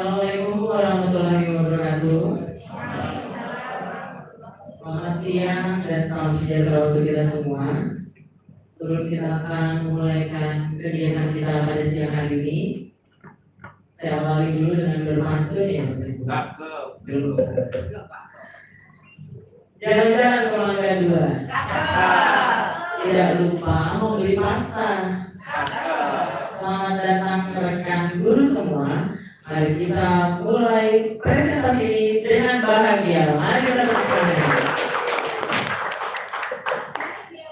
Assalamualaikum warahmatullahi wabarakatuh. Selamat siang dan salam sejahtera untuk kita semua. Sebelum kita akan memulaikan kegiatan kita pada siang hari ini, saya awali dulu dengan berpantun ya Bapak Ibu. Dulu. Jalan-jalan ke Mangga 2. Tidak lupa membeli pasta. Selamat datang rekan guru semua. Mari kita mulai presentasi ini dengan bahagia. Mari kita bersama.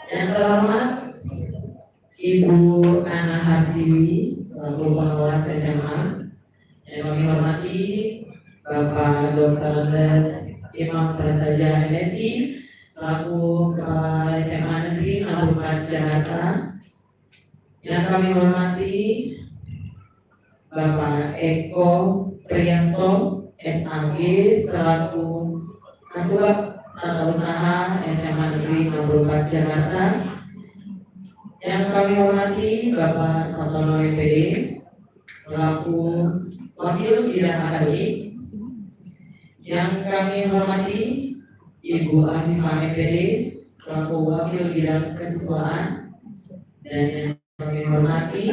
Yang terhormat Ibu Ana Harsiwi selaku pengawas SMA. Yang kami hormati Bapak Dr. Andes Imam Prasaja MSI selaku Kepala SMA Negeri 64 Jakarta. Yang kami hormati Bapak Eko Priyanto SAG selaku Kasubag Tata Usaha SMA Negeri 64 Jakarta. Yang kami hormati Bapak Satono MPD selaku Wakil Bidang Akademik. Yang kami hormati Ibu Afifah MPD selaku Wakil Bidang Kesiswaan. Dan yang kami hormati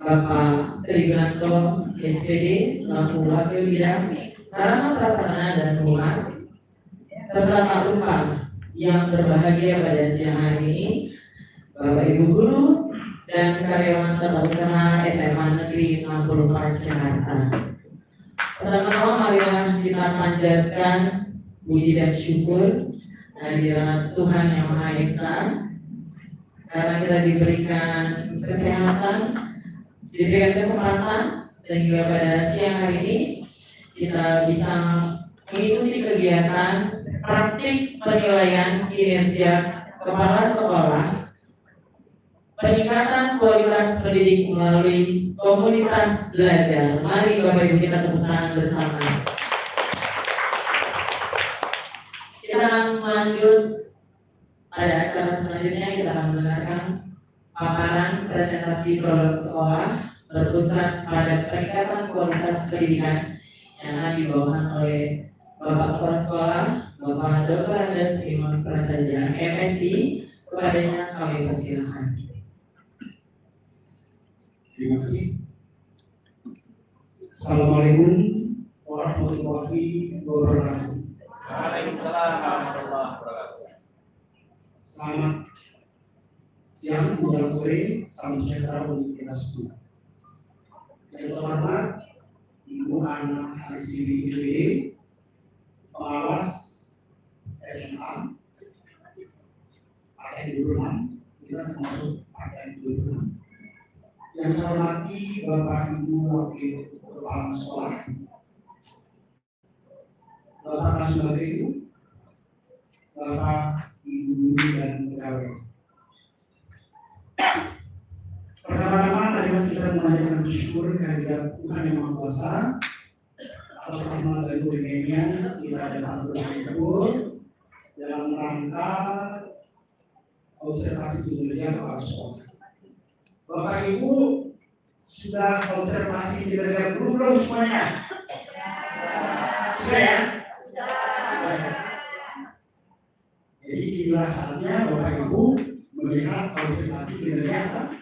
Bapak Sri Gunanto SPD selaku Wakil Bidang Sarana Prasarana dan Humas, serta tak lupa yang berbahagia pada siang hari ini Bapak Ibu Guru dan karyawan tata usaha SMA Negeri 64 Jakarta. Pertama-tama marilah kita panjatkan puji dan syukur kehadirat Tuhan Yang Maha Esa karena kita diberikan kesehatan, diberikan kesempatan sehingga pada siang hari ini kita bisa mengikuti kegiatan praktik penilaian kinerja kepala sekolah, peningkatan kualitas pendidik melalui komunitas belajar. Mari Bapak Ibu kita tepuk tangan bersama. Kita akan melanjut pada acara selanjutnya. Kita akan mendengarkan paparan presentasi program sekolah berpusat pada peningkatan kualitas pendidikan yang akan dibawakan oleh Bapak Kepala Sekolah Bapak Dr. Andes Imam Prasaja MSI. Kepadanya kami persilahkan. Terima kasih. Assalamualaikum warahmatullahi wabarakatuh. Waalaikumsalam warahmatullahi wabarakatuh. Selamat siang, menjelang sore, salam sejahtera untuk kita semua. Yang terhormat Ibu Ana Harsiwi MPD, pengawas SMA AKN 26, kita termasuk AKN 26. Yang saya hormati Bapak Ibu Wakil Kepala Sekolah, Bapak Kasubag Ibu, Bapak Ibu Guru dan pegawai. Pertama-tama marilah kita mengajarkan bersyukur kehadirat Tuhan Yang Maha Kuasa atas rahmat dan karunia-Nya. Kita dapat bersyukur dalam rangka observasi kinerja kepala sekolah. Bapak Ibu sudah observasi kinerja guru belum semuanya? Sudah ya? Sudah ya? Jadi inilah saatnya Bapak Ibu melihat observasi kinerja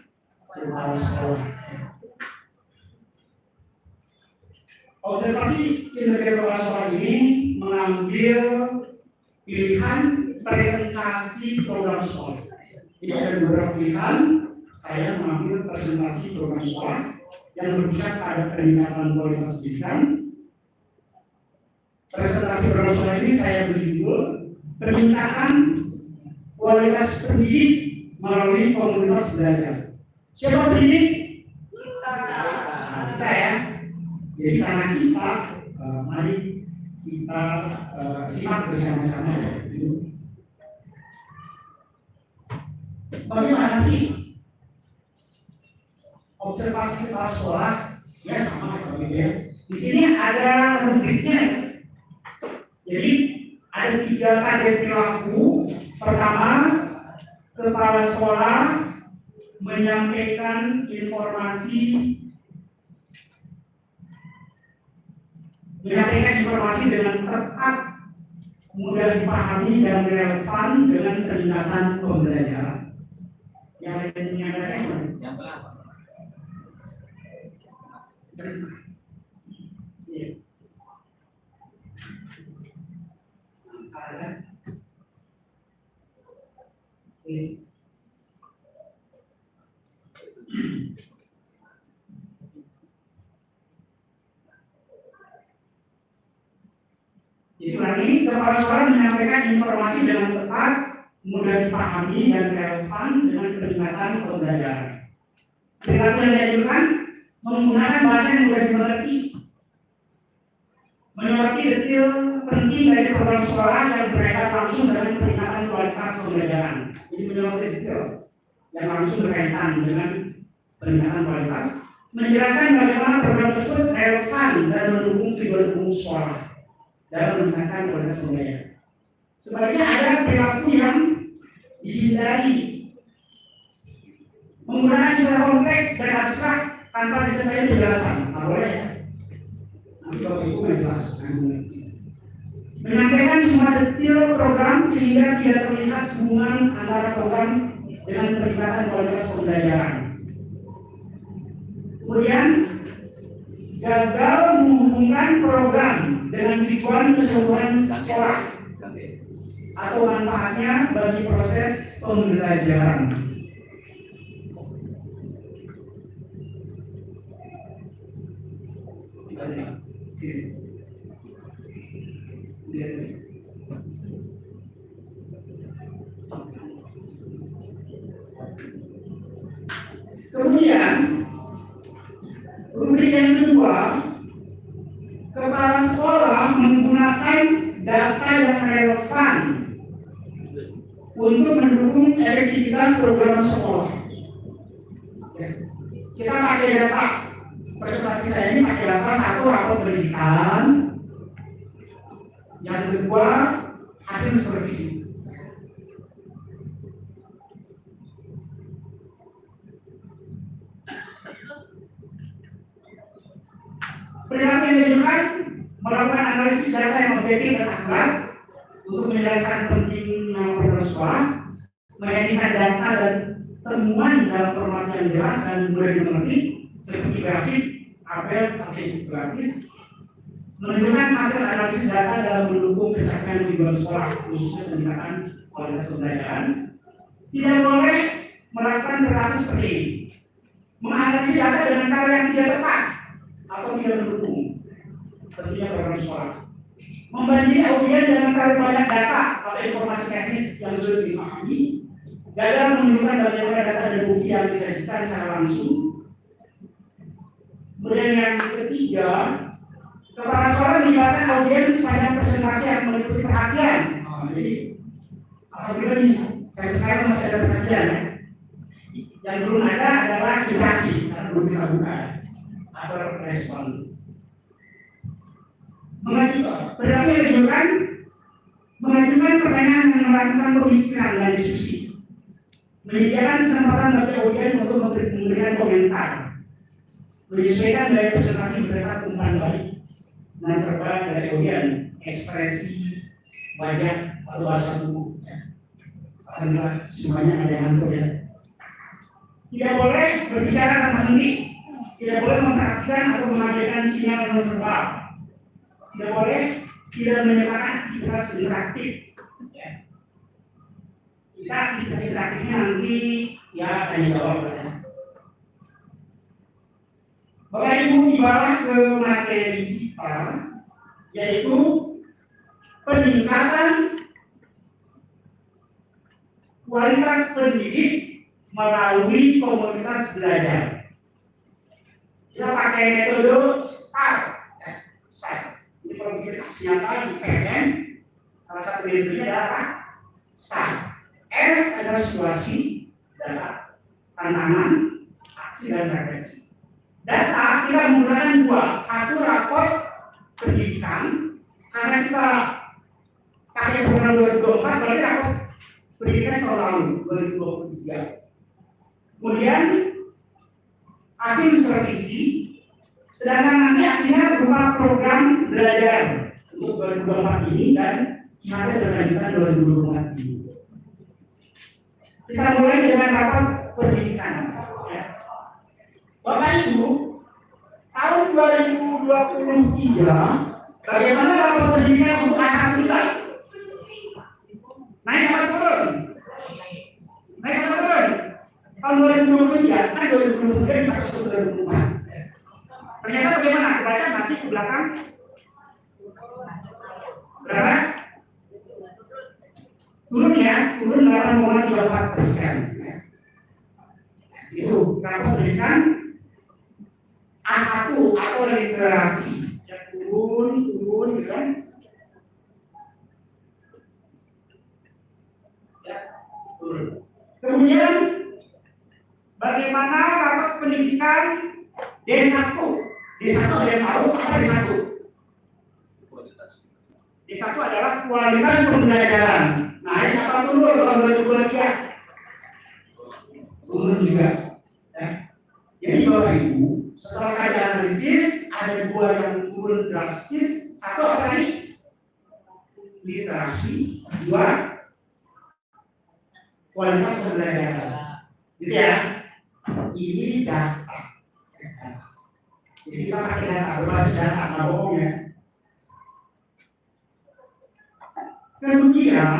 kepala sekolah. Observasi kinerja kepala sekolah ini mengambil pilihan presentasi program sekolah. Jadi ada beberapa pilihan. Saya mengambil presentasi program sekolah yang berpusat pada peningkatan kualitas pendidikan. Presentasi program sekolah ini saya beri judul peningkatan kualitas pendidik melalui komunitas belajar. Siapa pendidik? Kita ya. Jadi karena kita, mari kita simak bersama-sama. Bagaimana sih observasi kepala sekolah? Ya sama ya. Di sini ada rubriknya. Jadi ada 3 target perilaku. Pertama, kepala sekolah menyampaikan informasi menyampaikan informasi dengan tepat, mudah dipahami dan relevan dengan peningkatan pembelajaran. Yang lainnya ada Yang tengah, Pak. Iya. Salah. Ini. Jadi lagi, kepala sekolah menyampaikan informasi dengan tepat, mudah dipahami dan relevan dengan peningkatan pembelajaran. Perilaku yang dianjurkan menggunakan bahasa yang mudah dimengerti, menyoroti detail penting dari program sekolah yang berkaitan langsung dengan peningkatan kualitas pembelajaran. Jadi menyoroti detail yang langsung berkaitan dengan peningkatan kualitas, menjelaskan bagaimana program tersebut relevan dan mendukung tujuan umum sekolah dalam meningkatkan kualitas pembelajaran. Sebaliknya ada perilaku yang dihindari, menggunakan istilah kompleks dan abstrak tanpa disertai penjelasan. Tidak boleh ya. Nanti Bapak Ibu jelas. Menyampaikan semua detail program sehingga tidak terlihat hubungan antara program dengan peningkatan kualitas pembelajaran. Kemudian gagal menghubungkan program dengan tujuan keseluruhan sekolah atau manfaatnya bagi proses pembelajaran. Kemudian rubrik yang kedua, kepala sekolah menggunakan data yang relevan untuk mendukung efektivitas program sekolah. Kita pakai data, presentasi saya ini pakai data satu rapor pendidikan, yang kedua hasil supervisi. Perilaku yang dianjurkan melakukan analisis data yang objektif dan akurat untuk menjelaskan pentingnya program sekolah, menyajikan data dan temuan dalam format yang jelas dan mudah dimengerti seperti grafik, tabel, atau infografis, menunjukkan hasil analisis data dalam mendukung pencapaian tujuan sekolah, khususnya peningkatan kualitas pembelajaran. Tidak boleh melakukan perilaku seperti ini, menganalisis data dengan cara yang tidak tepat atau tidak mendukung tentunya program sekolah, membanding audien dengan terlalu banyak data atau informasi teknis yang sulit dipahami, gagal menunjukkan bagaimana data dan bukti yang disajikan secara langsung. Kemudian yang ketiga, kepala sekolah melibatkan audien sepanjang presentasi yang meliputi perhatian. Jadi apabila nih saya masih ada perhatian ya. Yang belum ada adalah interaksi karena belum kita buka atau respon. Mengajukan pertanyaan yang merangsang pemikiran dan diskusi, menyediakan kesempatan bagi audien untuk memberikan komentar, menyesuaikan dari presentasi mereka umpan balik dan terbaik dari audien, ekspresi wajah atau bahasa tubuh. Alhamdulillah semuanya ada yang ngantuk ya. Tidak boleh berbicara tanpa henti, tidak boleh memperhatikan atau mengabaikan sinyal non verbal. Tidak boleh tidak menyertakan aktivitas interaktif. Ya. Kita aktivitas interaktifnya nanti ya tanya jawab ya. Bapak Ibu dibawa ke materi kita, yaitu peningkatan kualitas pendidik melalui komunitas belajar. Kita pakai metode STAR. Ini komunitas nyata di PN. Salah satu metodenya adalah apa? STAR. S adalah situasi, data, tantangan, aksi dan refleksi. Data kita menggunakan dua, satu rapor pendidikan, karena kita pakai program 2024 berarti rapor pendidikan tahun lalu 2023. Kemudian hasil supervisi Sedangkan nanti aksinya berupa program belajar untuk 2024 ini dan nanti berlanjutan 2024 ini. Kita mulai dengan rapat pendidikan. Ya. Bapak Ibu, tahun 2023 bagaimana rapat pendidikan untuk A1 kita? Naik apa turun? Naik apa turun? Tahun 2023 kan 2023 dipakai untuk 2024. Ternyata bagaimana? Baca masih ke belakang. Berapa? Turun ya, turun 8,34%. Ya. Itu rapat pendidikan A1 atau literasi. Ya, turun, kan? Ya, turun. Kemudian bagaimana rapat pendidikan D1? D1 ada yang tahu apa D1? D1 adalah kualitas pembelajaran. Nah, ini apa turun kalau 2023? Turun juga. Ya. Jadi Bapak Ibu, setelah kami analisis ada dua yang turun drastis. Satu apa tadi? Literasi. Dua, kualitas pembelajaran. Gitu ya. Ini data. Jadi kita pakai data, berbasis data, nggak bohong ya. Kemudian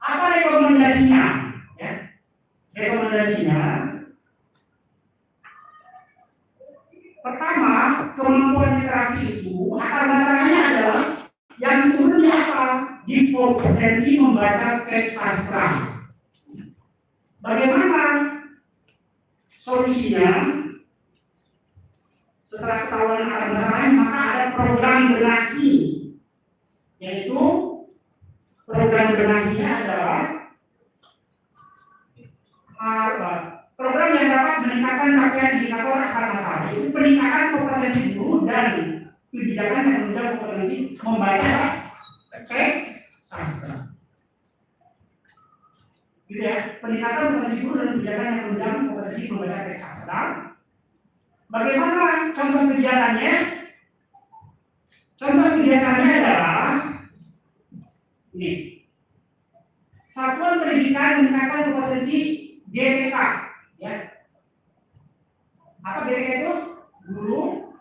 apa rekomendasinya? Ya. Rekomendasinya pertama, kemampuan literasi itu akar masalahnya adalah yang turun di apa? Di kompetensi membaca teks sastra. Bagaimana solusinya? Setelah ketahuan akar masalahnya, maka ada program benahi, yaitu program benahinya adalah program yang dapat meningkatkan capaian indikator akar masalah, yaitu peningkatan kompetensi guru dan kebijakan yang menunjang kompetensi membaca teks sastra. Gitu ya, peningkatan kompetensi guru dan kebijakan yang menunjang kompetensi membaca teks sastra. Bagaimana contoh kegiatannya? Contoh kegiatannya adalah ini. Satuan pendidikan meningkatkan kompetensi GTK, ya. Apa GTK itu? Guru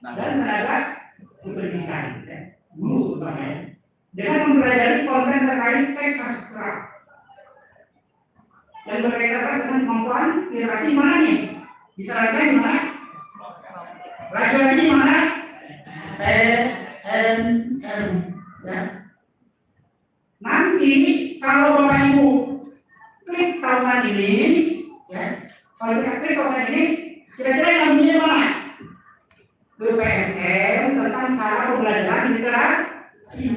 dan tenaga pendidikan, ya. Guru terutama ya. Dengan mempelajari konten terkait teks sastra yang berkaitan dengan kemampuan literasi mana nih? Bisa latihan di mana? Latihan di mana? PNM, ya. Nanti kalau Bapak Ibu klik tahunan ini, ya, kalau kita klik tahunan ini, kira-kira yang punya mana? Ke PNM tentang cara pembelajaran literasi.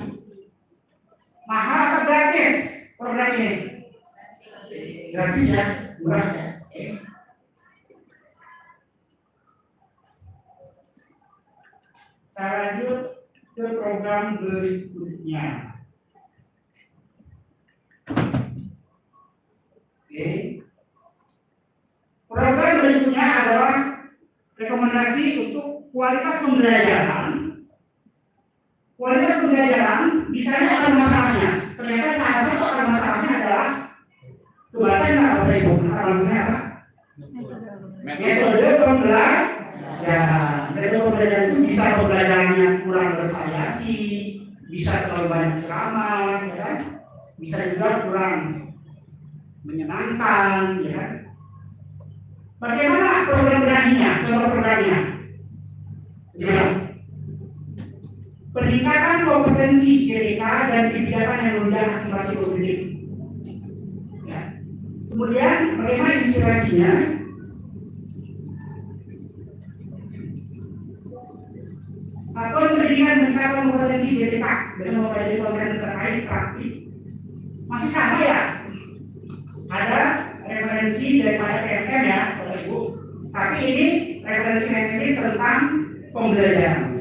Mahal atau gratis program ini? Gratis ya, murah ya. Saya lanjut ke program berikutnya. Oke. Program berikutnya adalah rekomendasi untuk kualitas pembelajaran. Kualitas pembelajaran misalnya akar masalahnya. Ternyata salah satu akar masalahnya adalah kebaca nggak Bapak Ibu? Akar masalahnya apa? Metode pembelajaran. Metode pembelajaran itu bisa pembelajarannya kurang bervariasi, bisa terlalu banyak ceramah, ya kan? Bisa juga kurang menyenangkan, ya kan? Bagaimana program benahinya? Contoh programnya. Ya. Peningkatan kompetensi GTK dan kebijakan yang menunjang aktivasi publik. Ya. Kemudian bagaimana inspirasinya? Satuan pendidikan meningkatkan kompetensi GTK dengan mempelajari konten terkait praktik. Masih sama ya? Ada referensi daripada PMM ya, Bapak Ibu. Tapi ini referensi ini tentang pembelajaran.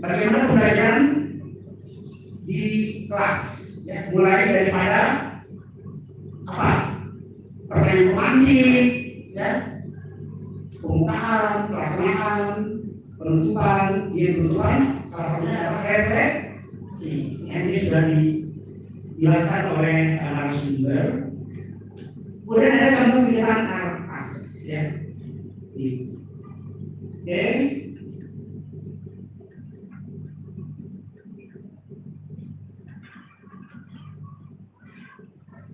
Bagaimana pembelajaran di kelas, ya, mulai daripada apa? Pertanyaan pemantik, ya, pembukaan, pelaksanaan, penutupan, penutupan salah satunya adalah refleksi. Ini sudah dijelaskan oleh narasumber. Kemudian ada contoh kegiatan ARPAS, ya. Oke.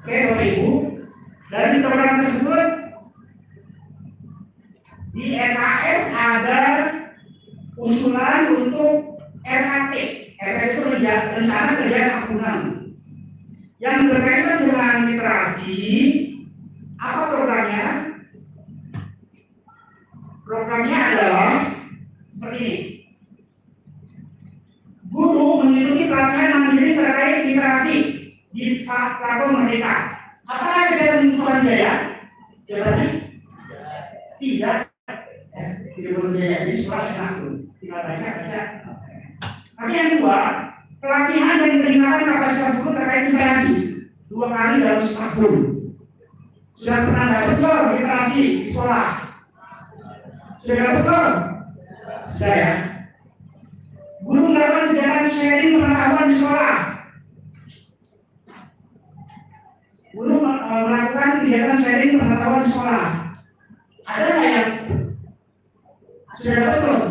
Oke, Bapak Ibu, dari program tersebut di RKS ada usulan untuk RAT. RAT itu rencana kerja tahunan yang berkaitan dengan literasi. Apa programnya? Programnya adalah seperti ini. Guru mengikuti pelatihan mandiri terkait literasi di platform Merdeka. Apakah kegiatan Tuhan Jaya? Jawabannya tidak. Tidak berjaya di sekolah aku. Tinggal baca. Tapi yang kedua, pelatihan dan peningkatan kapasitas guru terkait literasi 2 kali dalam setahun. Sudah pernah dapat belum literasi di sekolah? Sudah dapat belum? Sudah ya. Guru melakukan kegiatan sharing pengetahuan di sekolah. Guru melakukan kegiatan sharing pengetahuan di sekolah. Ada nggak yang sudah dapat belum?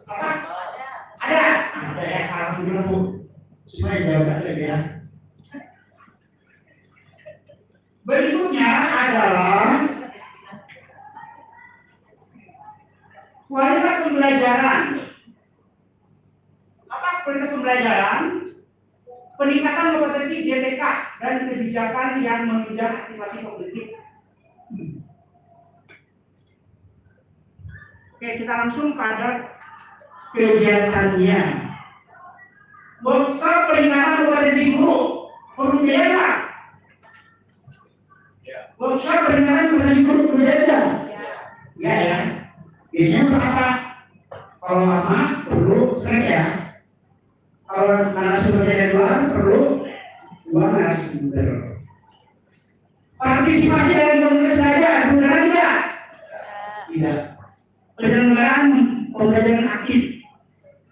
Apa? Ada. Ada ya. Alhamdulillah Bu. Semua jawab saja ya. Berikutnya adalah kualitas pembelajaran. Apa kualitas pembelajaran? Peningkatan kompetensi DPK dan kebijakan yang menunjang aktivasi kognitif. Oke, kita langsung pada kegiatannya. Workshop peningkatan kompetensi guru. Perlu biaya. Workshop peningkatan kompetensi guru perlu biaya. Ya. Ini untuk apa? Kalau lama perlu sering ya. Kalau narasumbernya dari luar perlu 2 narasumber. Partisipasi dalam komunitas belajar benar tidak? Tidak. Penyelenggaraan pembelajaran aktif,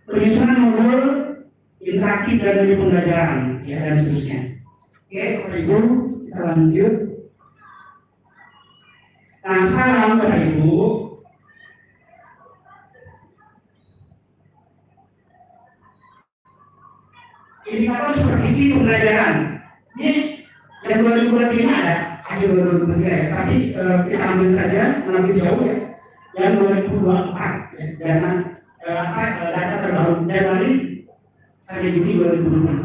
penyusunan modul interaktif dan media pembelajaran, ya dan seterusnya. Oke, Bapak Ibu, kita lanjut. Nah, sekarang Bapak Ibu, indikator supervisi pembelajaran. Ini yang 2023 ada, akhir 2023 ya, tapi kita ambil saja, mengambil jauh ya, yang 2024 ya, karena data terbaru Januari sampai Juni 2024.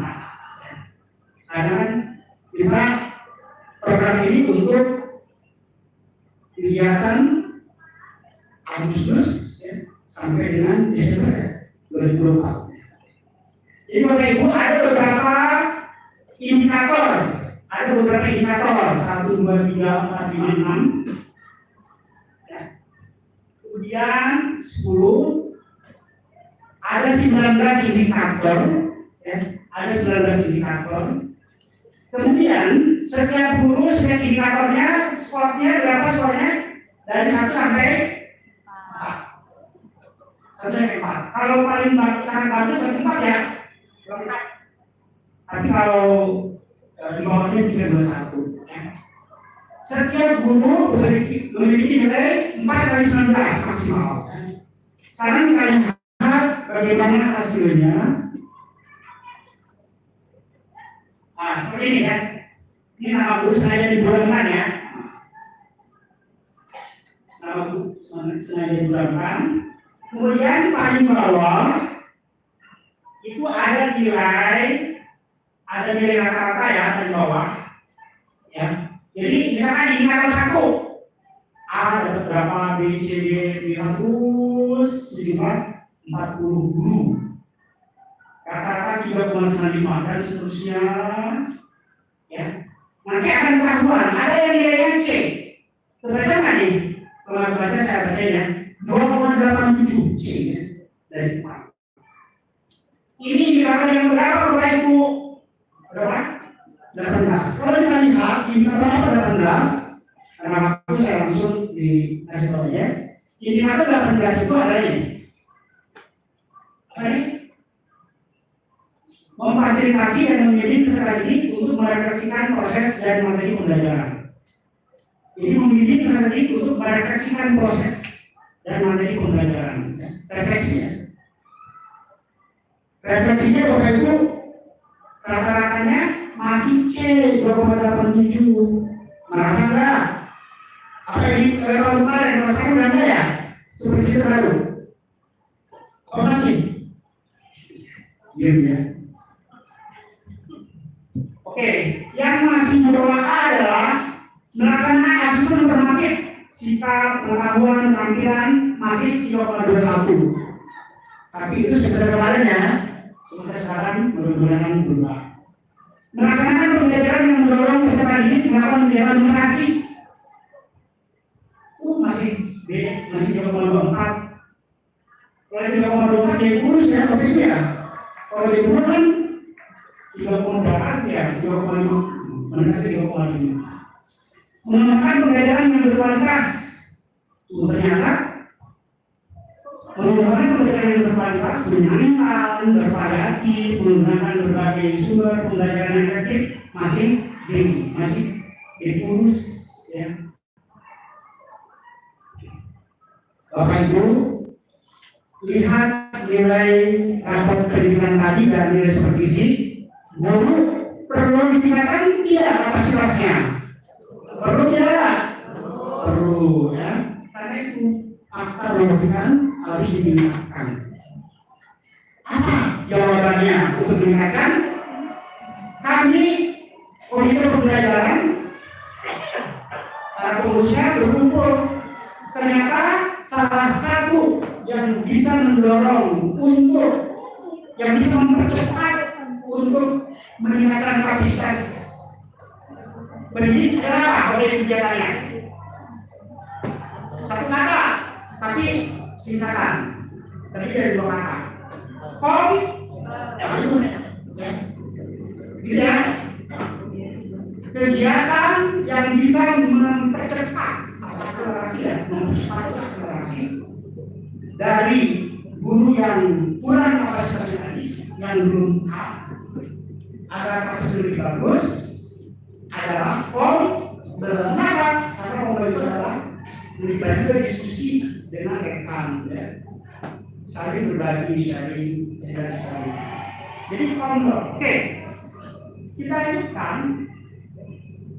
Karena kan kita program ini untuk kegiatan Agustus ya, sampai dengan Desember ya, 2024. Jadi Bapak Ibu ada beberapa indikator, 1, 2, 3, 4, 5, 6. Ya. Kemudian 10 ada 19 indikator, ya. Ada 19 indikator. Kemudian setiap guru setiap indikatornya skornya berapa skornya? Dari 1 sampai 4. Kalau paling sangat bagus berarti 4 ya. Tapi kalau di bawahnya 321 ya. Setiap guru memiliki nilai 4 dari 19 maksimal. Sekarang kita lihat bagaimana hasilnya. Nah, seperti ini ya. Ini nama guru sengaja dibulankan ya. Nama guru sengaja dibulankan. Kemudian paling bawah itu ada nilai rata-rata ya di bawah ya. Jadi misalkan indikator 1 A dapat berapa, B, C, D, B100 sejumlah 40 guru, rata-rata 3,95 dan seterusnya ya. Nanti akan ketahuan ada yang nilainya C. Terbaca nggak nih? Kalau baca saya baca ya 2,87 C ya, dari 4. Ini indikator yang berapa Bapak Ibu? Berapa? 18. Kalau kita lihat indikator apa 18? Karena waktu saya langsung di dikasih tahu ya. Indikator 18 itu adalah ini. Apa ini? Memfasilitasi dan membimbing peserta didik untuk merefleksikan proses dan materi pembelajaran. Jadi membimbing peserta didik untuk merefleksikan proses dan materi pembelajaran. Refleksi ya. Refleksinya Bapak Ibu rata-ratanya masih C 2,87. Merasa enggak? Apa ini tahun kemarin merasakan enggak ya? Seperti itu baru. Oh masih? Diam ya. Oke, yang masih bawah adalah melaksanakan asesmen normatif sikap, pengetahuan, keterampilan masih 3,21. Tapi itu semester kemarin ya, semester sekarang mudah-mudahan berubah. Melaksanakan pembelajaran yang mendorong peserta didik melakukan kegiatan literasi. Masih B, masih 3,24. Kalau 3,24 dia kurus ya, tapi itu ya. Kalau dia kurus kan 3,8 ya, 3,5, mendekati 3,5. Mengembangkan pembelajaran yang berkualitas. Ternyata mengembangkan pembelajaran yang berkualitas, menyenangkan, bervariatif, menggunakan berbagai sumber pembelajaran yang efektif masih kurus ya. Bapak Ibu, lihat nilai rapor pendidikan tadi dan nilai supervisi. Guru perlu ditingkatkan tidak kapasitasnya? Perlu tidak? Perlu ya. Karena itu fakta pendidikan harus ditingkatkan. Apa jawabannya untuk meningkatkan? Kami komite pembelajaran para pengurusnya berkumpul. Ternyata salah satu yang bisa mendorong untuk yang bisa mempercepat untuk meningkatkan kapasitas pendidik adalah apa? Oleh kegiatannya satu kata tapi singkatan terdiri dari 2 kata. Kom itu ya kegiatan yang bisa mempercepat akselerasi ya, mempercepat akselerasi dari guru yang kurang kapasitasnya tadi, yang belum agar kapasitas lebih bagus adalah kenapa? Karena itu adalah lebih banyak diskusi dengan rekan ya. Saling berbagi, saling. Jadi oke, kita lanjutkan.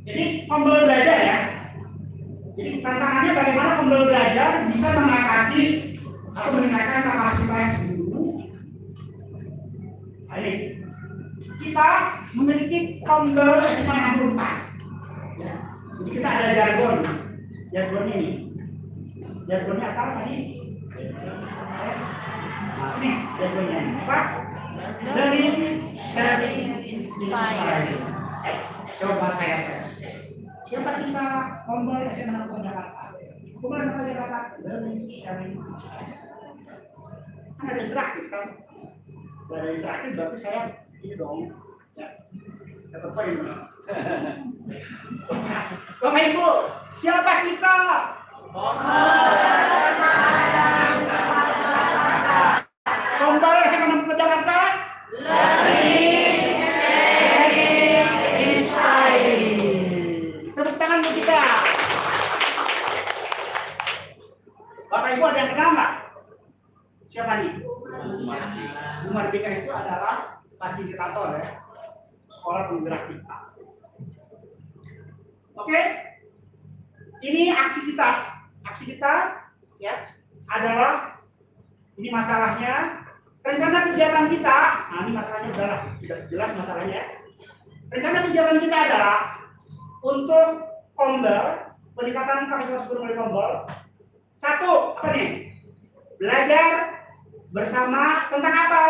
Jadi belajar ya. Jadi tantangannya bagaimana belajar bisa mengatasi atau meningkatkan kapasitas guru. Ini kita memiliki Pembel S64 ya. Jadi kita ada jargon ini. Jargonnya apa tadi? Nah, ini jargonnya apa? Learning, sharing, inspiring. Coba saya tes. Siapa kita Pembel S64 Jakarta? Bukan apa Jakarta? Learning, sharing, inspiring. Kan ada interaktif kan? Dari interaktif berarti saya ini dong ya. Tetap ini. Bapak Ibu, siapa kita? Pembel S64 Jakarta. Learning, sharing, inspiring. Tepuk tangan untuk kita. Bapak Ibu ada yang kenal nggak? Siapa nih? Bu Mardika itu adalah fasilitator ya, sekolah penggerak kita. Oke, ini aksi kita ya adalah ini masalahnya rencana kegiatan kita. Nah ini masalahnya udahlah, sudah jelas masalahnya. Rencana kegiatan kita adalah untuk Pembel, peningkatan kapasitas guru melalui Pembel. Satu, apa nih? Belajar bersama tentang apa?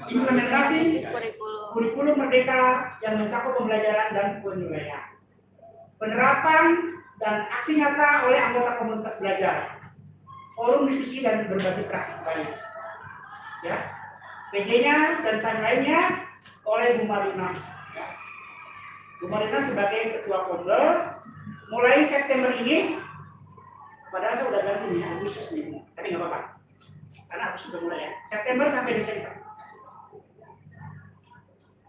Implementasi kurikulum merdeka yang mencakup pembelajaran dan penilaian. Penerapan dan aksi nyata oleh anggota komunitas belajar. Forum diskusi dan berbagi praktik baik. Ya. PJ-nya dan timeline-nya oleh Bu Marina. Ya. Bu Marina sebagai ketua Pembel mulai September ini Padahal saya udah ganti nih Agustus nih, tapi nggak apa-apa. Karena Agustus sudah mulai ya. September sampai Desember.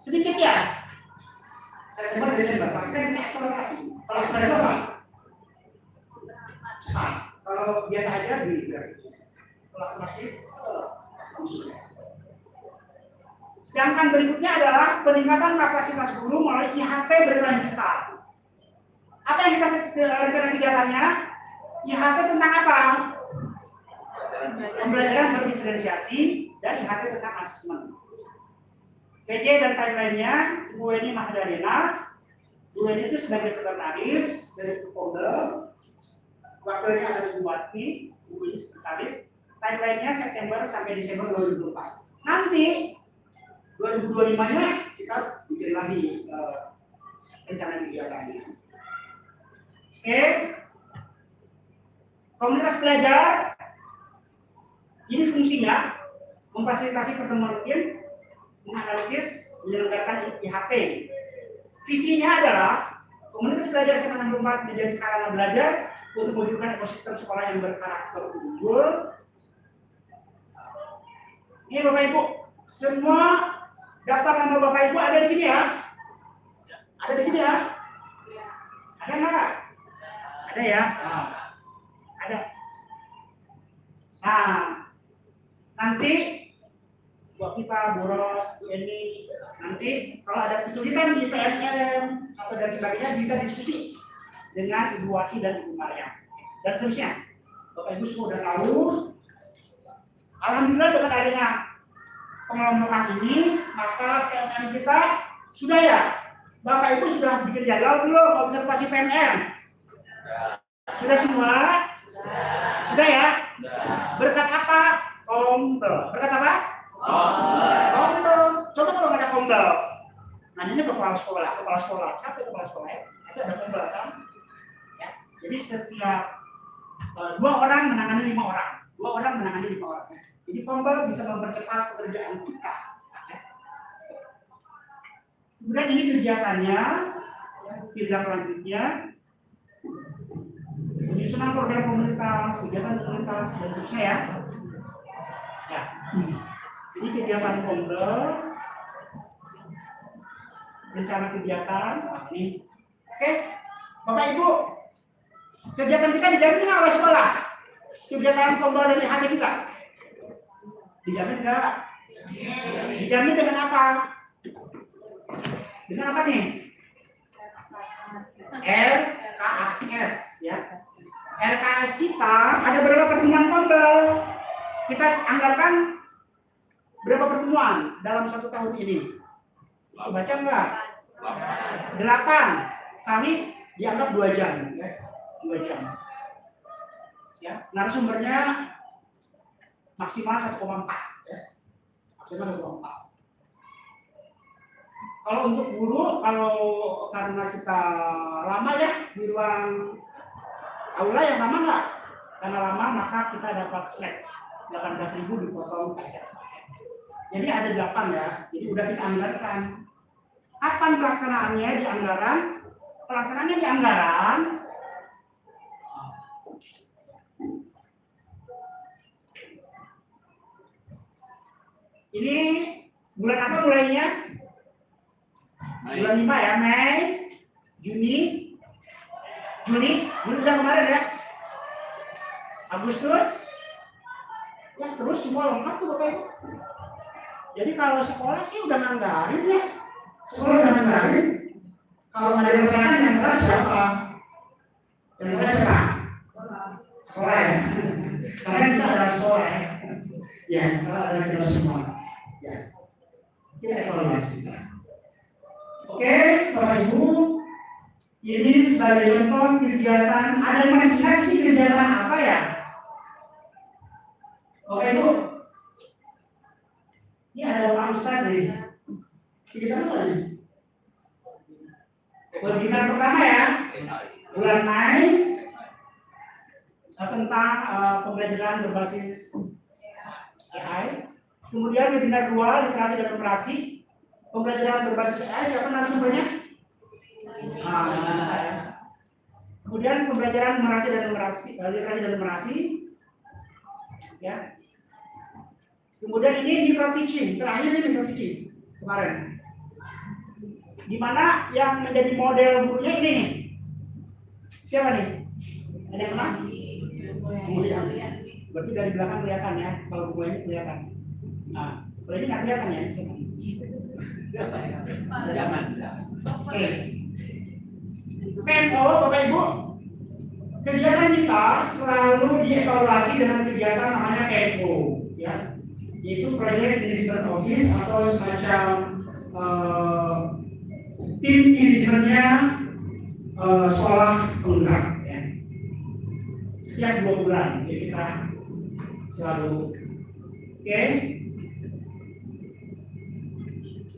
Sedikit ya. September Desember. Pakai ini akselerasi. Kalau akselerasi apa? Cepat. Kalau biasa aja di kalau akselerasi sedangkan berikutnya adalah peningkatan kapasitas guru melalui IHP berkelanjutan. Apa yang kita rencana kegiatannya? IHP tentang apa? Pembelajaran berdiferensiasi dan IHP tentang asesmen. PJ dan timeline-nya, Bu Eni Mahdarina. Bu Eni itu sebagai sekretaris dari founder. Wakilnya ada Bu Wati, Bu Eni sekretaris. Timeline-nya September sampai Desember 2024. Nanti 2025-nya kita bikin lagi rencana kegiatannya. Oke. Komunitas belajar ini fungsinya memfasilitasi pertemuan rutin, menganalisis, menyelenggarakan IHP. Visinya adalah komunitas belajar SMA 64 menjadi sarana belajar untuk mewujudkan ekosistem sekolah yang berkarakter unggul. Ini Bapak Ibu, semua daftar nama Bapak Ibu ada di sini ya? Ada di sini ya? Ada nggak? Ada ya? Ada. Nah, nanti Bu Pipa, Bu Ros, Bu Eni, nanti kalau ada kesulitan di PNM atau dan sebagainya bisa diskusi dengan Ibu Wati dan Ibu Maria dan seterusnya. Bapak Ibu semua sudah tahu. Alhamdulillah dengan adanya pengelompokan ini, maka PNM kita sudah ya. Bapak Ibu sudah bikin jadwal belum observasi PNM? Sudah semua? Sudah ya? Berkat apa? Kombel. Berkat apa? Kombel. Coba kalau nggak ada kombel, nanyanya ke kepala sekolah. Siapa kepala sekolah ya? Itu ada kombel kan? Ya. Jadi setiap 2 orang menangani 5 orang. 2 orang menangani 5 orang. Jadi kombel bisa mempercepat pekerjaan kita. Kemudian ini kegiatannya, tindak lanjutnya, penyusunan program komunitas, kegiatan komunitas, dan seterusnya ya. Ya. Ini kegiatan kombel, rencana kegiatan, ini. Oke, Bapak Ibu, kegiatan kita dijamin nggak oleh sekolah? Kegiatan kombel dari hati kita? Dijamin nggak? Dijamin dengan apa? Dengan apa nih? RKAS ya. RKAS kita ada berapa pertemuan kombel? Kita anggarkan berapa pertemuan dalam 1 tahun ini? Baca nggak? 8 kali dianggap 2 jam. 2 jam. Ya, narasumbernya maksimal 1,4 ya. Maksimal 1,4. Kalau untuk guru, kalau karena kita lama ya di ruang aula yang lama nggak? Karena lama maka kita dapat slack 18.000 dipotong pajak. Jadi ada 8 ya. Jadi udah kita anggarkan. Kapan pelaksanaannya di anggaran? Pelaksanaannya di anggaran. Ini bulan apa mulainya? Bulan 5 ya, Mei, Juni udah kemarin ya. Agustus, ya terus semua lengkap tuh Bapak Ibu. Jadi kalau sekolah sih udah nganggarin ya. Sekolah udah nganggarin. Kalau nggak dilaksanakan yang salah siapa? Yang salah siapa? Sekolah ya. Karena kita adalah sekolah ya. Ya, kalau ada kita semua. Ya, kita evaluasi. Oke, Bapak Ibu, ini sebagai contoh kegiatan. Ada yang masih ingat ini kegiatan apa ya? Oke Ibu, ini ada Pak Ustadz nih. Kegiatan apa nih? Webinar pertama ya, bulan Mei tentang pembelajaran berbasis AI. Kemudian webinar 2 literasi dan operasi. Pembelajaran berbasis AI siapa narasumbernya? Kemudian pembelajaran numerasi dan numerasi, literasi dan numerasi, ya. Kemudian ini micro teaching, terakhir ini micro teaching kemarin. Di mana yang menjadi model gurunya ini nih. Siapa nih? Ada yang kenal? Kemudian, berarti dari belakang kelihatan ya, kalau buku ini kelihatan. Nah, kalau ini nggak kelihatan ya? Jangan. Oke. PMO, Bapak Ibu, kegiatan kita selalu dievaluasi dengan kegiatan namanya PMO, ya, yaitu Project Management Office atau semacam tim manajemennya sekolah penggerak, ya. Setiap 2 bulan, jadi kita selalu, oke.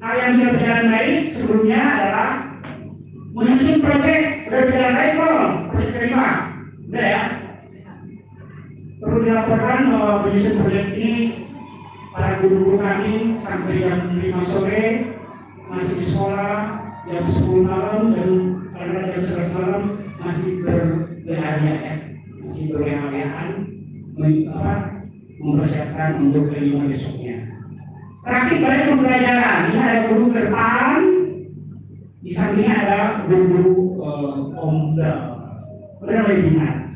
Nah, yang sudah berjalan baik sebelumnya adalah menyusun proyek. Udah berjalan baik belum? Proyek kelima, udah ya. Perlu dilaporkan bahwa menyusun proyek ini para guru-guru kami sampai jam 5 sore masih di sekolah, jam 10 malam dan kadang-kadang jam 11 malam masih berlari ya, masih berleha-lehaan mempersiapkan untuk kelima besoknya. Terakhir pada pembelajaran, ini ada guru ke depan, di sampingnya ada guru-guru webinar.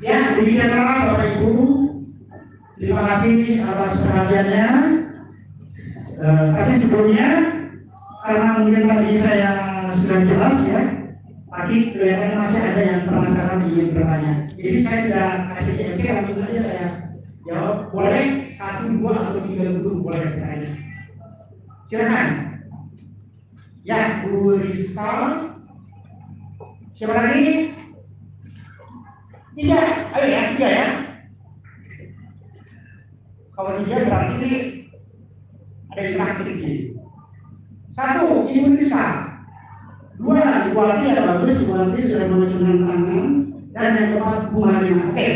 Ya, demikianlah Bapak Ibu. Terima kasih atas perhatiannya. Tapi sebelumnya, karena mungkin tadi saya sudah jelas ya, tapi kelihatannya masih ada yang penasaran ingin bertanya. Jadi saya tidak kasih MC, langsung saja saya jawab. Boleh 1, 2 atau 3 guru boleh bertanya. Silakan. Ya, Bu Rizka. Siapa lagi? 3. Ayo ya, 3 ya. Kalau 3 berarti ada yang terakhir ini. 1, Ibu Rizka. 2, Ibu Alfi ada bagus, Ibu Alfi sudah mengacungkan tangan. Dan yang keempat Bu Marina. Oke,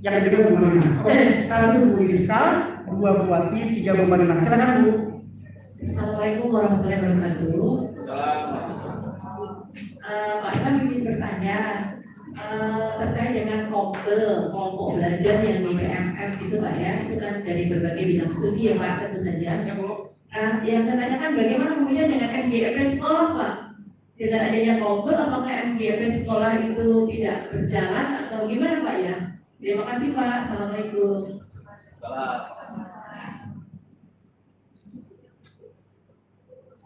yang ketiga Bu Marina. Oke, 1 Bu Rizka, 2 Bu Alfi, 3 Bu Marina. Silakan Bu. Assalamualaikum warahmatullahi wabarakatuh. Pak Iman izin bertanya terkait dengan kelompok belajar yang di PMF itu Pak ya, itu kan dari berbagai bidang studi ya Pak tentu saja. Yang saya tanyakan bagaimana kemudian dengan MGP sekolah Pak? Dengan adanya kompel apakah MGP sekolah itu tidak berjalan atau gimana Pak ya? Terima kasih Pak. Assalamualaikum.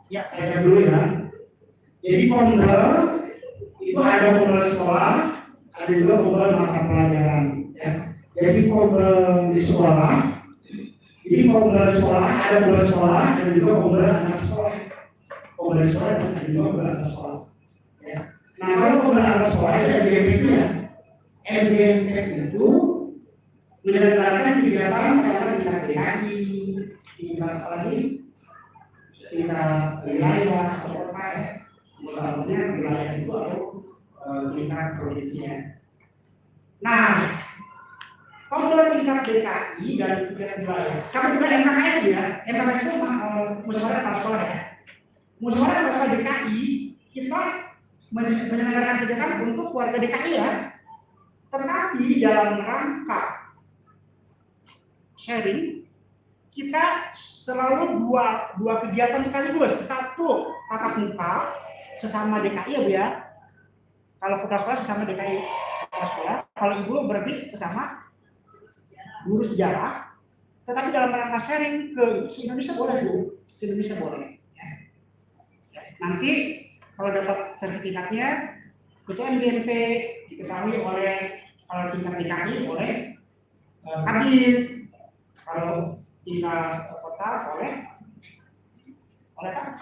Ya, saya dulu ya. Jadi pondel itu ada pondel sekolah, ada juga pondel mata pelajaran. Ya. Jadi pondel di sekolah, jadi pondel di sekolah ada pondel sekolah, ada juga pondel anak sekolah. Pondel sekolah dan ada juga pondel anak sekolah. Ya. Nah kalau pondel anak sekolah itu MGP itu ya, MGP itu menyelenggarakan kegiatan kadang-kadang tingkat DKI, tingkat apa lagi? Tingkat wilayah atau kota ya, misalnya wilayah itu atau tingkat provinsinya. Nah, kalau tingkat DKI dan tingkat wilayah, sama juga MKS ya, MKS itu musyawarah kepala sekolah ya. Musyawarah kepala DKI kita menyelenggarakan kegiatan untuk warga DKI ya, tetapi dalam rangka sharing kita selalu dua kegiatan sekaligus. 1 tatap muka sesama DKI ya Bu ya. Kalau kepala sekolah sesama DKI kepala sekolah, kalau ibu berarti sesama guru sejarah. Tetapi dalam rangka sharing ke Indonesia boleh Bu, Indonesia boleh. Nanti kalau dapat sertifikatnya, ketua MGMP diketahui oleh kalau tingkat DKI oleh Kabit, kalau tingkat kota oleh apa?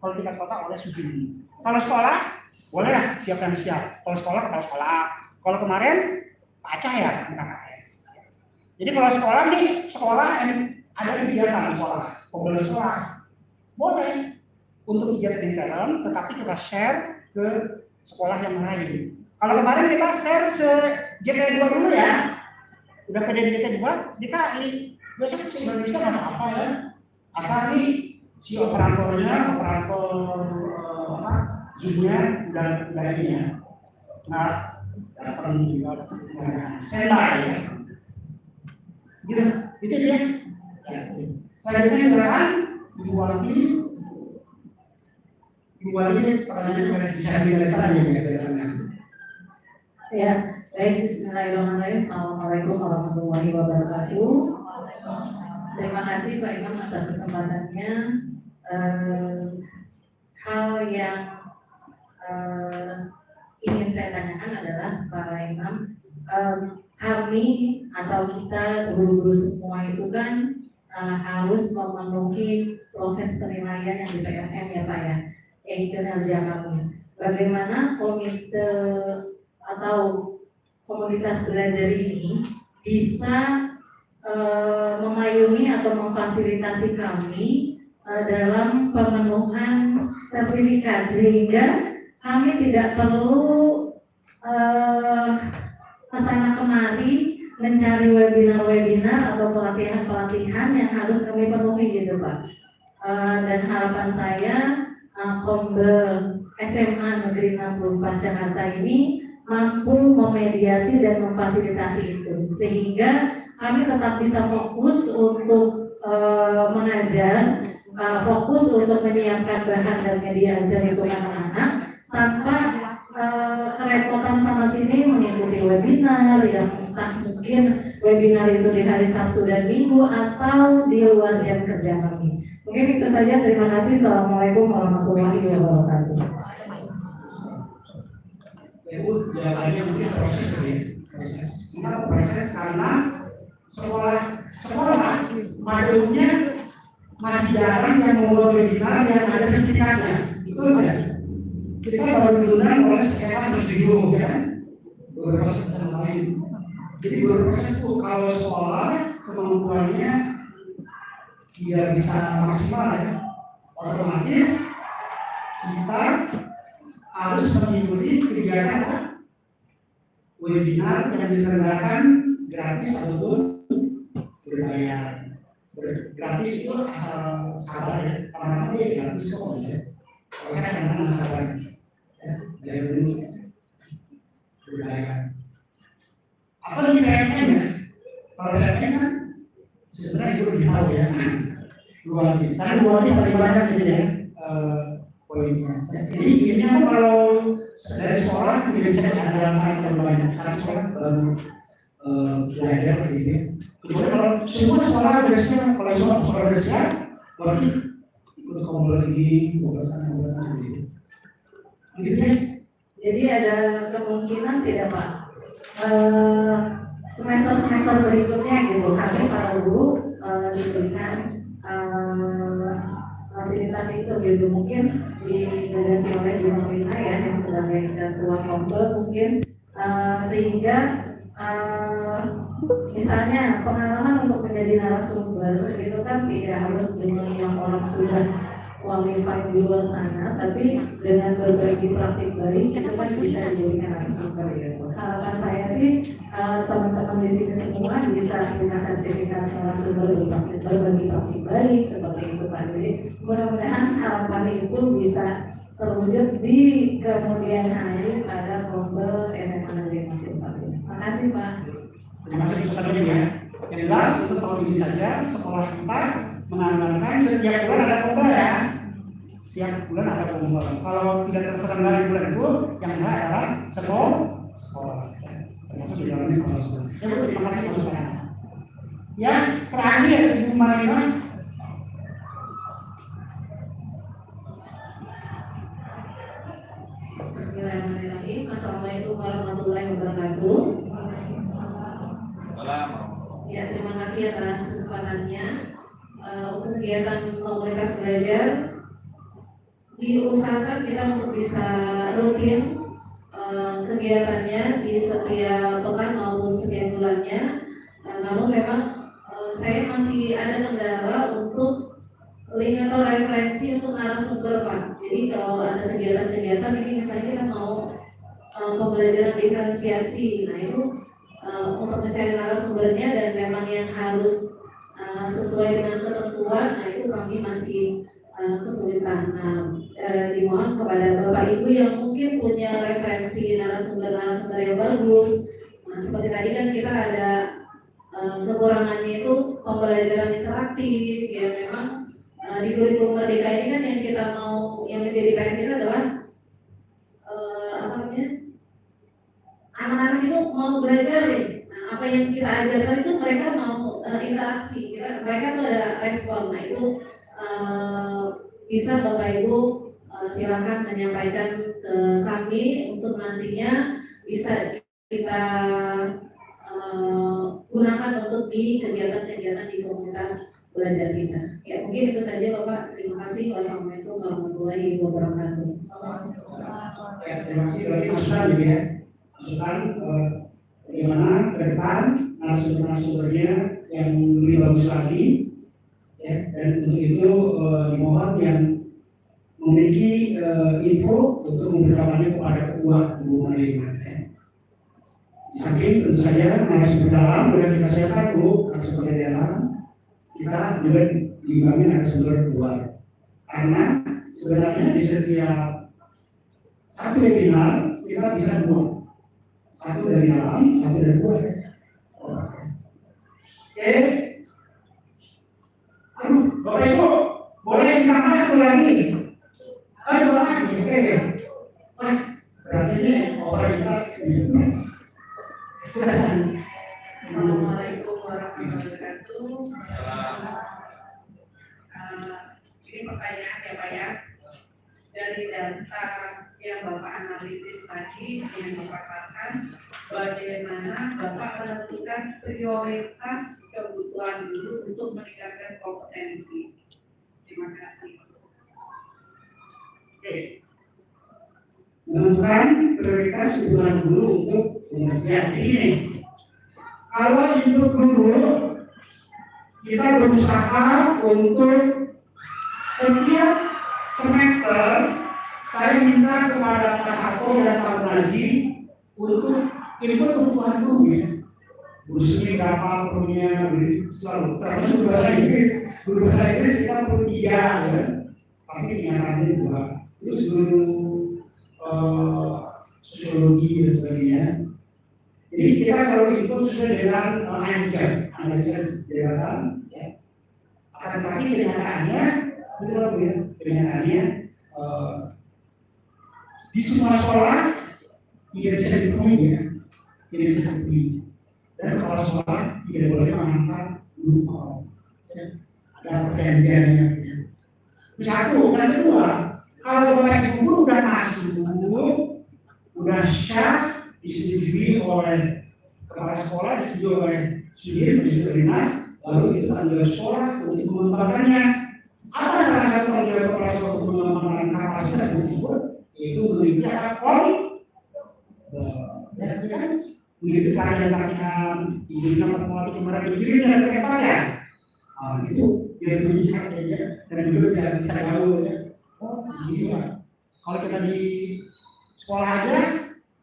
Kalau tingkat kota oleh Sudin. Kalau sekolah boleh lah, siap dan siap. Kalau sekolah kepala sekolah. Kalau kemarin Pak Acah ya MKS. Jadi kalau sekolah nih sekolah ada kegiatan sekolah, pembelajaran sekolah boleh untuk kegiatan di dalam, tetapi kita share ke sekolah yang lain. Kalau kemarin kita share JP2 dulu ya. Udah ke JP2 DKI, besok Indonesia nggak apa-apa ya. Asal nih si operatornya, operator Zoom-nya udah ini ya. Nah, datang juga standby ya. Gitu, itu dia. Selanjutnya silakan Ibu pertanyaan bisa dilanjutkan ya. Ya, baik, bismillahirrahmanirrahim. Assalamualaikum warahmatullahi wabarakatuh. Terima kasih Pak Imam atas kesempatannya. Hal yang ingin saya tanyakan adalah Pak Imam, kami atau kita guru-guru semua itu kan harus memenuhi proses penilaian yang di PMM ya Pak ya, kinerja kami. Bagaimana komite atau komunitas belajar ini bisa memayungi atau memfasilitasi kami dalam pemenuhan sertifikat, sehingga kami tidak perlu kesana kemari mencari webinar-webinar atau pelatihan-pelatihan yang harus kami penuhi gitu Pak. Dan harapan saya Kombe SMA Negeri 64 Jakarta ini mampu memediasi dan memfasilitasi itu, sehingga kami tetap bisa fokus untuk mengajar, fokus untuk menyiapkan bahan dan media ajar untuk anak-anak tanpa kerepotan sama sini mengikuti webinar yang entah mungkin webinar itu di hari Sabtu dan Minggu atau di luar jam kerja kami. Mungkin itu saja, terima kasih. Assalamualaikum warahmatullahi wabarakatuh. Ibu jawabannya mungkin proses ya, Kenapa proses? Karena sekolah majunya masih jarang yang membuat webinar yang ada sertifikatnya, betul ya? Kita baru diundang oleh sekolah terus dijuluh ya, beberapa proses lain. Jadi berproses itu kalau sekolah kemampuannya tidak bisa maksimal ya, otomatis kita harus mengikuti kegiatan webinar yang diselenggarakan gratis ataupun berbayar. Gratis itu asal sabar ya, karena dia gratis kok ya. Kalau saya kadang-kadang sabar ya, bayar dulu berbayar. Apa lagi PMN ya? Kalau PMN kan sebenarnya itu lebih tahu ya. Dua lagi, karena dua lagi paling banyak gitu ya poinnya. Jadi ini aku kalau dari sekolah tidak bisa diandalkan terlalu banyak, karena sekolah baru belajar gitu ya. Jadi kalau semua sekolah sudah siap, kalau semua sekolah sudah siap, berarti ikut komplek ini, ngobrol-ngobrol gitu. Gitu ya. Jadi ada kemungkinan tidak Pak? Semester berikutnya gitu, kami para guru diberikan fasilitas itu gitu, mungkin didelegasi oleh Bu Novita ya yang sebagai ketua komplek mungkin, sehingga misalnya pengalaman untuk menjadi narasumber itu kan tidak harus dengan yang orang sudah qualified di luar sana, tapi dengan berbagi praktik baik itu kan bisa dijadikan narasumber gitu. Harapan saya sih teman-teman di sini semua bisa punya sertifikat narasumber berbagi praktik baik seperti itu Pak. Jadi mudah-mudahan harapan itu bisa terwujud di kemudian hari pada Kombe SMA Negeri 64. Terima kasih Pak. Terima kasih Ustaz Amin ya. Yang jelas untuk tahun ini saja sekolah kita menganggarkan setiap bulan ada komba ya. Setiap bulan ada komba. Kalau tidak terselenggara di bulan itu, yang ada adalah sekolah. Termasuk di dalamnya sekolah. Ya Bu, terima kasih Ustaz. Ya, terakhir Ibu Marina. Bismillahirrahmanirrahim. Assalamualaikum warahmatullahi wabarakatuh. Ya, terima kasih atas kesempatannya. Untuk kegiatan komunitas belajar diusahakan kita untuk bisa rutin kegiatannya di setiap pekan maupun setiap bulannya. Namun memang saya masih ada kendala untuk link atau referensi untuk narasumber Pak. Jadi kalau ada kegiatan-kegiatan ini misalnya kita mau pembelajaran diferensiasi, nah itu untuk mencari narasumbernya dan memang yang harus sesuai dengan ketentuan, nah itu kami masih kesulitan. Nah, dimohon kepada Bapak Ibu yang mungkin punya referensi narasumber-narasumber yang bagus. Nah, seperti tadi kan kita ada kekurangannya itu pembelajaran interaktif. Ya memang di kurikulum Merdeka ini kan yang kita mau, yang menjadi PR kita adalah anak-anak itu mau belajar deh. Nah, apa yang kita ajarkan itu mereka mau interaksi. Mereka tuh ada respon. Nah itu bisa Bapak Ibu silakan menyampaikan ke kami untuk nantinya bisa kita gunakan untuk di kegiatan-kegiatan di komunitas belajar kita. Ya mungkin itu saja Bapak. Terima kasih. Wassalamualaikum warahmatullahi wabarakatuh. Ya, terima kasih berarti masukan gitu ya. Masukan bagaimana ke depan narasumber-narasumbernya yang lebih bagus lagi. Ya, dan untuk itu dimohon yang memiliki info untuk memberitahukannya kepada ketua Ibu Marlina. Di samping tentu saja narasumber dalam sudah kita siapkan Bu, narasumber dalam kita juga diimbangi narasumber luar. Karena sebenarnya di setiap satu webinar kita bisa dua, satu dari dalam, satu dari luar. Oke. Aduh, Bapak Ibu, boleh ditambah satu lagi? Dua lagi, oke. Wah, berarti ini overheated. Assalamualaikum warahmatullahi wabarakatuh. Ini pertanyaan ya Pak ya. Dari data yang Bapak analisis tadi yang Bapak katakan, bagaimana Bapak menentukan prioritas kebutuhan guru untuk meningkatkan kompetensi? Terima kasih. Oke. Menentukan prioritas kebutuhan guru untuk pengertian ini. Kalau untuk guru, kita berusaha untuk setiap semester saya minta kepada Pak Sato dan Pak Munaji untuk input kebutuhan guru ya. Guru seni berapa perlunya, selalu. Termasuk guru bahasa Inggris. Guru bahasa Inggris kita perlu 3 ya. Tapi kenyataannya 2. Terus guru sosiologi dan sebagainya. Jadi kita selalu input sesuai dengan analisis jabatan ya. Akan tetapi kenyataannya betul ya, kenyataannya di semua sekolah tidak bisa dipenuhi ya, tidak bisa dipenuhi. Dan kepala sekolah tidak boleh mengangkat guru awal. Ada perjanjiannya. Itu satu. Yang kedua, kalau Bapak Ibu guru sudah masuk, sudah syah disetujui oleh kepala sekolah, disetujui oleh sudin, disetujui oleh dinas, baru itu tanggung jawab sekolah untuk mengembangkannya. Apa salah satu tanggung jawab kepala sekolah untuk mengembangkan kapasitas tersebut? Yaitu memiliki begitu kajian-kajian ini matematika kemarin begini dan kepada itu dia menunjukkan ya, dan juga tidak bisa gaul ya. Oh begini lah. Kalau kita di sekolah aja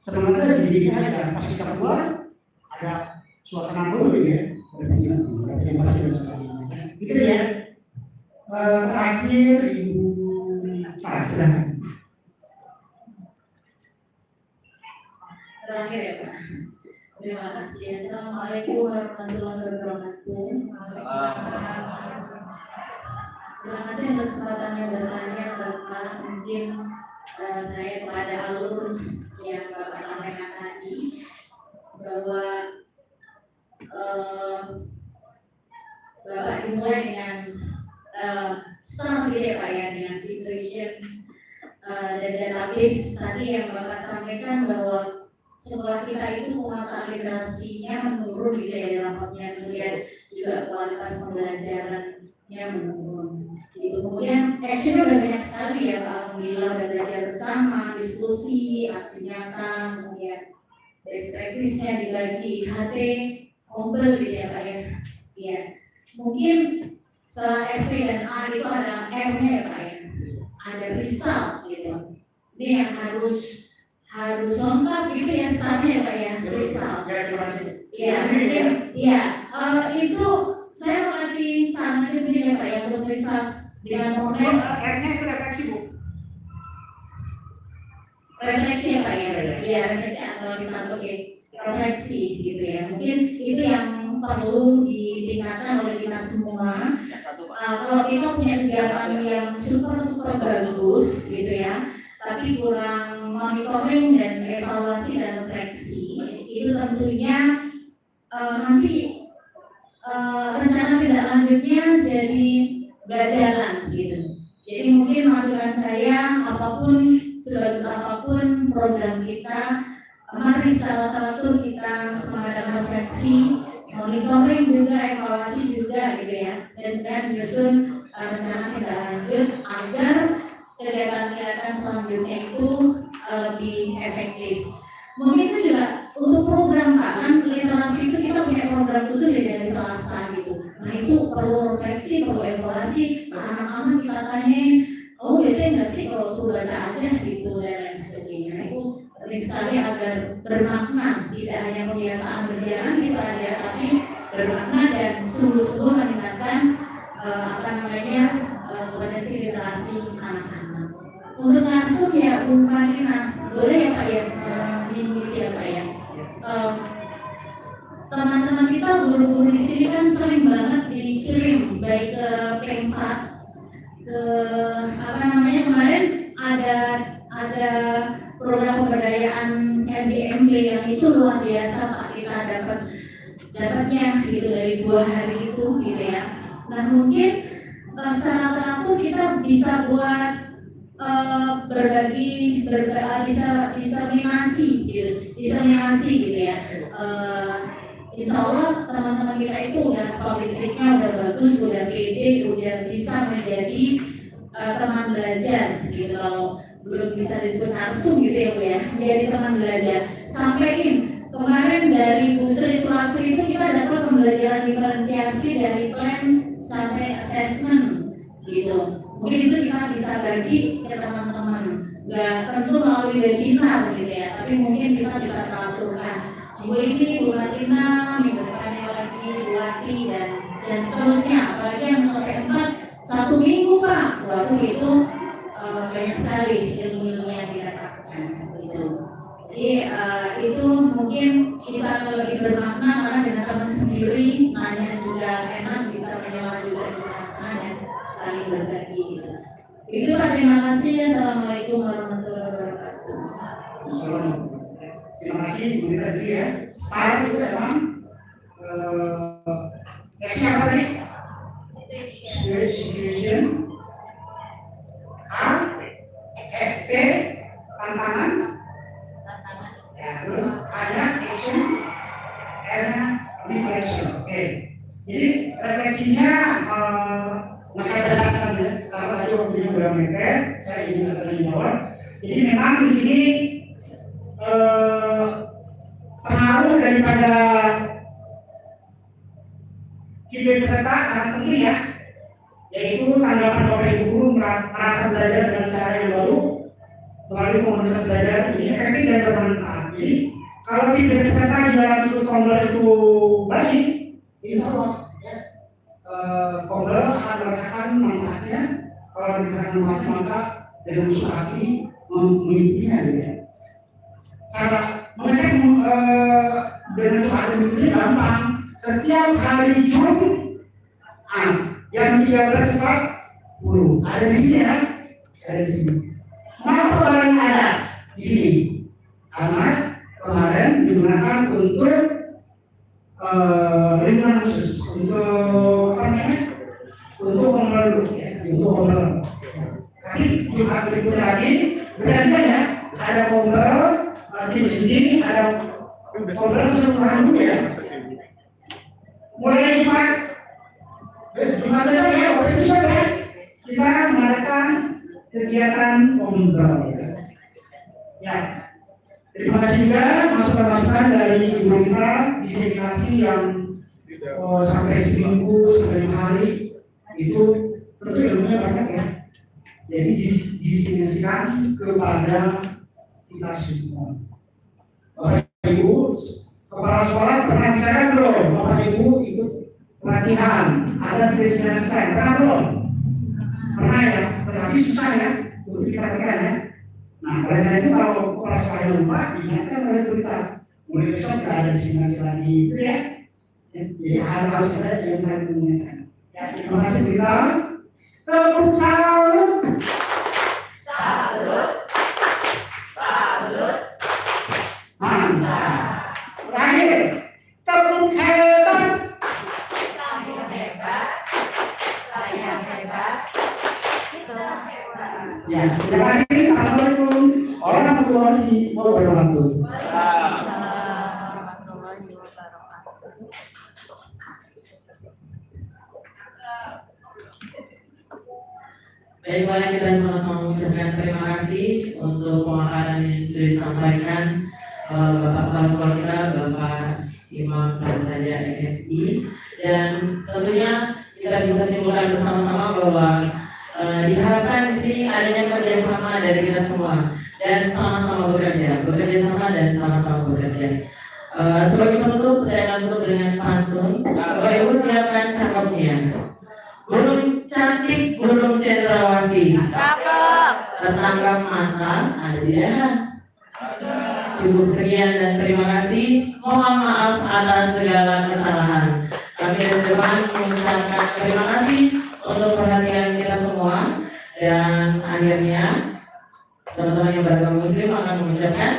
sebenarnya dididik aja, pas kita keluar ada suasana baru ya, ada terima dan sebagainya. Gitu ya. Terakhir Ibu silakan. Terakhir ya Pak. Terima kasih. Assalamualaikum warahmatullahi wabarakatuh. Terima kasih untuk kesempatannya bertanya Bapak. Mungkin saya kepada alur yang Bapak sampaikan tadi bahwa Bapak dimulai dengan start gitu ya Pak ya, dengan situation dan database tadi yang Bapak sampaikan bahwa sekolah kita itu penguasaan literasinya menurun gitu ya dalam rapotnya, kemudian juga kualitas pembelajarannya menurun. Itu kemudian actionnya udah banyak sekali ya Pak, alhamdulillah udah belajar bersama, diskusi, aksi nyata, kemudian best practice-nya dibagi HT, kompel gitu ya Pak ya. Iya, mungkin setelah SP dan A itu ada R-nya ya Pak ya, ada result gitu. Ini yang harus lengkap gitu ya startnya ya Pak ya, result. Iya, iya. Itu saya mau kasih saran aja begini ya Pak ya, untuk result Dengan memulai R-nya itu refleksi, Bu. refleksi ya Pak ya. Iya, refleksi atau disatu refleksi gitu ya. Mungkin itu yang perlu ditingkatkan oleh kita semua. Kalau kita punya kegiatan yang super bagus gitu ya, tapi kurang monitoring dan evaluasi dan refleksi, itu tentunya nanti rencana tidak lanjutnya jadi gak jalan gitu. Jadi mungkin masukan saya, apapun sebagus apapun program kita, mari secara teratur kita mengadakan refleksi, monitoring juga, evaluasi juga gitu ya, dan menyusun rencana tindak lanjut agar kegiatan-kegiatan selanjutnya itu lebih efektif. Mungkin itu juga untuk program Pak, kan literasi itu kita punya program khusus ya dari Selasa gitu. Nah itu perlu refleksi, perlu evaluasi, anak-anak kita tanyain, oh bete nggak sih kalau suruh baca aja gitu dan lain sebagainya. Nah, itu penting sekali agar bermakna, tidak hanya kebiasaan berjalan kita ada, tapi bermakna dan sungguh-sungguh meningkatkan kompetensi literasi anak-anak. Untuk langsung ya Bu Marina, boleh ya Pak ya, diikuti ya Pak ya. Teman-teman kita guru-guru di sini kan sering banget dikirim baik ke P4 ke kemarin ada program pemberdayaan MBMB yang itu luar biasa Pak, kita dapatnya gitu dari 2 hari itu gitu ya. Nah mungkin secara teratur kita bisa buat berbagi diseminasi gitu ya. Insya Allah teman-teman kita itu udah public speaking-nya udah bagus, udah pede, udah bisa menjadi teman belajar gitu. Kalau belum bisa disebut narsum gitu ya Bu ya, menjadi teman belajar. Sampaikan kemarin dari Bu Sri Tulasri itu kita dapat pembelajaran diferensiasi dari plan sampai assessment gitu. Mungkin itu kita bisa bagi ke teman-teman, nggak tentu melalui webinar gitu ya, tapi mungkin kita bisa teraturkan. Minggu ini Bu Marina, minggu depannya lagi Bu Wati dan seterusnya. Apalagi yang ke P4 1 minggu Pak, baru itu banyak sekali ilmu-ilmu yang didapatkan gitu. Jadi itu mungkin kita akan lebih bermakna karena dengan teman sendiri nanya juga enak, bisa menyela juga gimana dan saling berbagi gitu. Itu Pak, terima kasih. Assalamualaikum warahmatullahi wabarakatuh. Assalamualaikum. Terima kasih Bu Rita juga ya. Style itu emang apa tadi? Situation A, P, tantangan ya, terus ada action, N-nya reflection. Oke. Jadi refleksinya masih ada catatan ya, karena tadi waktunya udah mepet, saya ingin tanya jawab. Jadi memang di sini pengaruh daripada feedback peserta sangat penting ya, yaitu tanggapan Bapak Ibu guru merasa belajar dengan cara yang baru melalui komunitas belajar ini efektif dan bermanfaat. Jadi kalau feedback peserta di dalam ikut Komber itu baik, insya Allah ya, Komber akan merasakan manfaatnya. Kalau merasakan manfaatnya maka dengan usaha hati mengikutinya gitu ya. Cara mengecek dengan cara mengikuti gampang. Setiap hari Jumat jam 13.40 ada di sini ya, ada di sini. Kenapa barang ada di sini? Karena kemarin digunakan untuk lingkungan khusus, untuk apa namanya? Untuk pemelu, ya, untuk pemelu. Tapi Jumat berikutnya lagi berarti ya ada pemelu. Di sini ada program keseluruhan juga ya. Mulai Jumat besok ya, waktu besok ya, kita mengadakan kegiatan Komber ya. Ya, terima kasih juga masukan-masukan dari Ibu Rita, diseminasi yang sampai seminggu, sampai 5 hari itu tentu ilmunya banyak ya. Jadi diseminasikan kepada kita semua. Bapak Ibu, kepala sekolah pernah bicara belum? Bapak Ibu ikut pelatihan, ada diseminasikan, pernah belum? pernah ya, tetapi susah ya untuk kita tekan ya. Nah, oleh karena itu kalau kepala sekolahnya lupa, diingatkan oleh kita. Mulai besok tidak ada diskriminasi lagi, itu ya. Jadi harus ada yang saling mengingatkan. Terima kasih kita. Tepuk salut. Salut. Salut. Mantap. Terakhir, tepuk hebat. Kamu hebat. Saya hebat. Semua hebat. Ya, terima kasih. Assalamualaikum warahmatullahi wabarakatuh. Warahmatullahi wabarakatuh. Baiklah, kita sama-sama mengucapkan terima kasih untuk pemaparan yang sudah disampaikan Bapak Kepala Sekolah kita, Bapak Imam Prasaja MSI, dan tentunya kita bisa simpulkan bersama-sama bahwa diharapkan di sini adanya kerjasama dari kita semua dan sama-sama bekerja sama dan sama-sama bekerja. Sebagai penutup, saya akan tutup dengan pantun. Bapak Ibu siapkan cakepnya. Burung cantik, burung cendrawasih, Cakep. tertangkap mata, ada di dahan. Cukup sekian dan terima kasih. Mohon maaf atas segala kesalahan. Kami dari depan mengucapkan terima kasih untuk perhatian kita semua. Dan akhirnya teman-teman yang beragama Muslim akan mengucapkan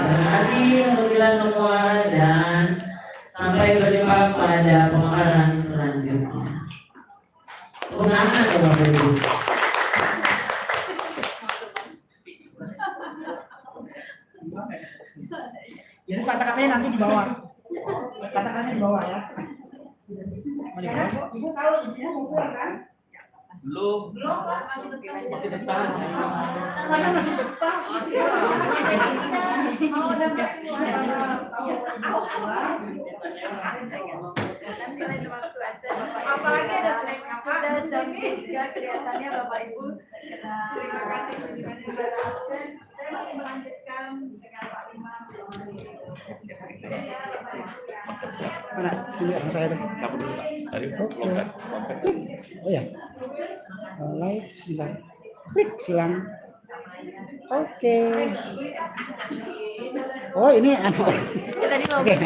terima kasih untuk kita semua dan sampai berjumpa pada pemaparan selanjutnya. Ulangan Bapak Ibu. Jadi kata-katanya nanti di bawah. Kata-katanya di bawah ya. Karena ibu tahu ibunya mau pulang kan? Belum. Masih betah. Mana masih betah? Apalagi ada selain sudah jam 3 kelihatannya Bapak Ibu. Terima kasih sudah absen. Saya masih melanjutkan dengan Pak Imam. Mana? Sini saya deh. Cabut dulu, Pak. Tadi lompat. Oh ya. Live sebentar. Klik silang. Oke. Oh ini anak. Tadi lompat.